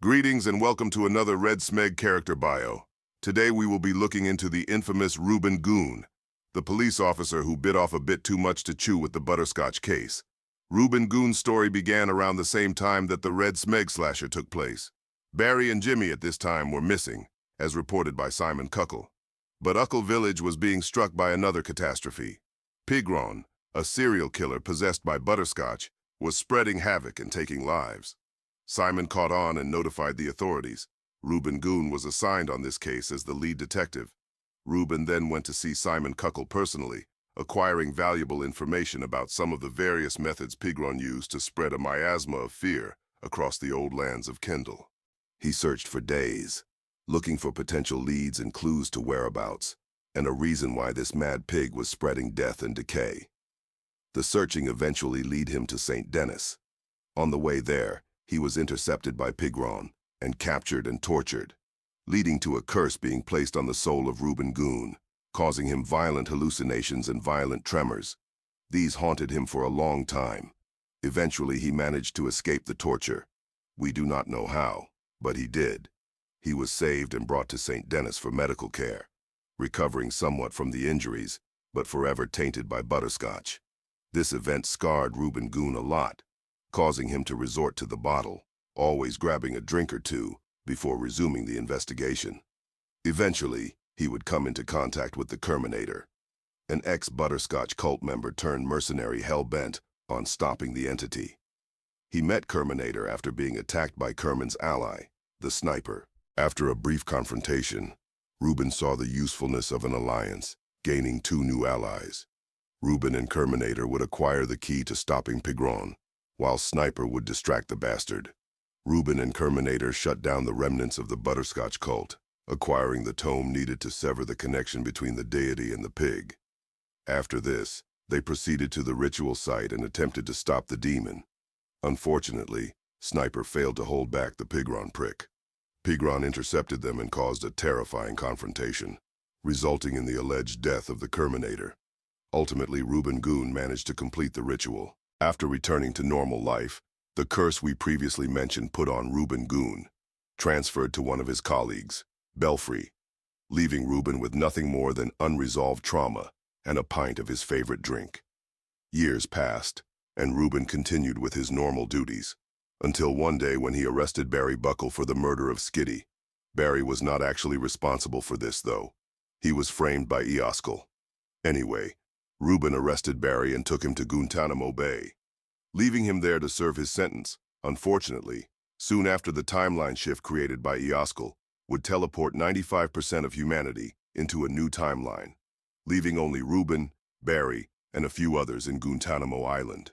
Greetings and welcome to another Red Smeg character bio. Today we will be looking into the infamous Ruben Goon, the police officer who bit off a bit too much to chew with the butterscotch case. Ruben Goon's story began around the same time that the Red Smeg slasher took place. Barry and Jimmy at this time were missing, as reported by Simon Cuckle. But Uckle Village was being struck by another catastrophe. Pigron, a serial killer possessed by butterscotch, was spreading havoc and taking lives. Simon caught on and notified the authorities. Ruben Goon was assigned on this case as the lead detective. Ruben then went to see Simon Cuckle personally, acquiring valuable information about some of the various methods Pigron used to spread a miasma of fear across the old lands of Kendall. He searched for days, looking for potential leads and clues to whereabouts, and a reason why this mad pig was spreading death and decay. The searching eventually led him to St. Denis. On the way there, he was intercepted by Pigron and captured and tortured, leading to a curse being placed on the soul of Ruben Goon, causing him violent hallucinations and violent tremors. These haunted him for a long time. Eventually, he managed to escape the torture. We do not know how, but he did. He was saved and brought to St. Denis for medical care, recovering somewhat from the injuries, but forever tainted by butterscotch. This event scarred Ruben Goon a lot, causing him to resort to the bottle, always grabbing a drink or two before resuming the investigation. Eventually, he would come into contact with the Kerminator, an ex-butterscotch cult member turned mercenary hell-bent on stopping the entity. He met Kerminator after being attacked by Kerman's ally, the Sniper. After a brief confrontation, Ruben saw the usefulness of an alliance, gaining 2 new allies. Ruben and Kerminator would acquire the key to stopping Pigron, while Sniper would distract the bastard. Ruben and Kerminator shut down the remnants of the butterscotch cult, acquiring the tome needed to sever the connection between the deity and the pig. After this, they proceeded to the ritual site and attempted to stop the demon. Unfortunately, Sniper failed to hold back the Pigron prick. Pigron intercepted them and caused a terrifying confrontation, resulting in the alleged death of the Kerminator. Ultimately, Ruben Goon managed to complete the ritual. After returning to normal life, the curse we previously mentioned put on Ruben Goon, transferred to one of his colleagues, Belfry, leaving Ruben with nothing more than unresolved trauma and a pint of his favorite drink. Years passed, and Ruben continued with his normal duties, until one day when he arrested Barry Buckle for the murder of Skitty. Barry was not actually responsible for this, though. He was framed by Eoskal. Anyway, Ruben arrested Barry and took him to Guantanamo Bay, leaving him there to serve his sentence. Unfortunately, soon after the timeline shift created by Eoskal would teleport 95% of humanity into a new timeline, leaving only Ruben, Barry, and a few others in Guantanamo Island.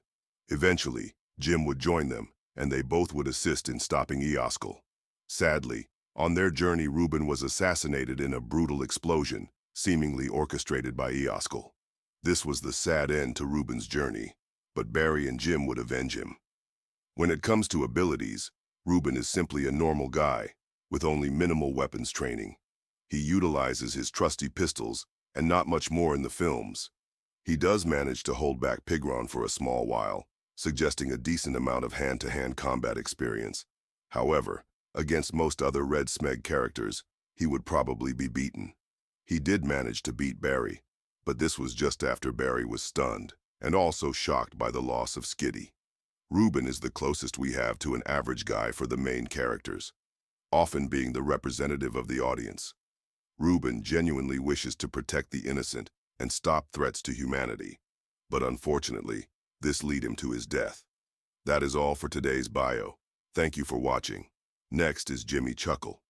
Eventually, Jim would join them, and they both would assist in stopping Eoskal. Sadly, on their journey, Ruben was assassinated in a brutal explosion, seemingly orchestrated by Eoskal. This was the sad end to Ruben's journey, but Barry and Jim would avenge him. When it comes to abilities, Ruben is simply a normal guy, with only minimal weapons training. He utilizes his trusty pistols and not much more in the films. He does manage to hold back Pigron for a small while, suggesting a decent amount of hand-to-hand combat experience. However, against most other Red Smeg characters, he would probably be beaten. He did manage to beat Barry, but this was just after Barry was stunned and also shocked by the loss of Skitty. Ruben is the closest we have to an average guy for the main characters, often being the representative of the audience. Ruben genuinely wishes to protect the innocent and stop threats to humanity, but unfortunately, this led him to his death. That is all for today's bio. Thank you for watching. Next is Jimmy Chuckle.